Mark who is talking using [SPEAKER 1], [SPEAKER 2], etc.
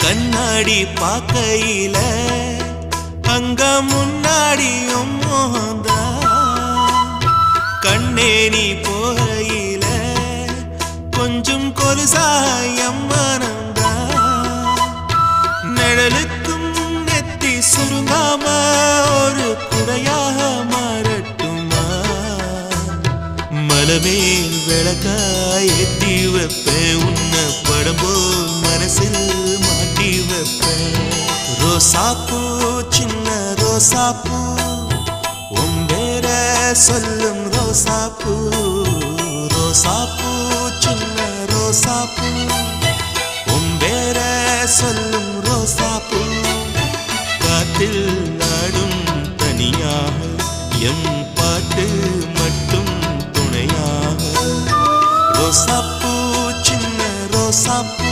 [SPEAKER 1] கண்ணாடி பார்க்கையில அங்க முன்னாடியும் மோகந்தா கண்ணே நீ போகையில கொஞ்சம் கொலுசாயம் மனந்தா நிழலுக்கும் நெத்தி சுருங்காம ஒரு குடையாக மாறட்டுமா மலமேல் விளக்காய் ஏத்தி வைப்பேன் உன்ன படம் போல் மனசில் மாட்டி வைப்பேன் ரோசாப்பூ சின்ன ரோசாப்பூ உம்பேர சொல்லும் ரோசாப்பூ ரோசாப்பூ சின்ன ரோசாப்பூ உம்பேர சொல்லும் ரோசாப்பூ காத்தில் நாடும் தனியாக எம் பாட்டு மட்டும் துணையாக ரோசாப்பூ சின்ன ரோசாப்பூ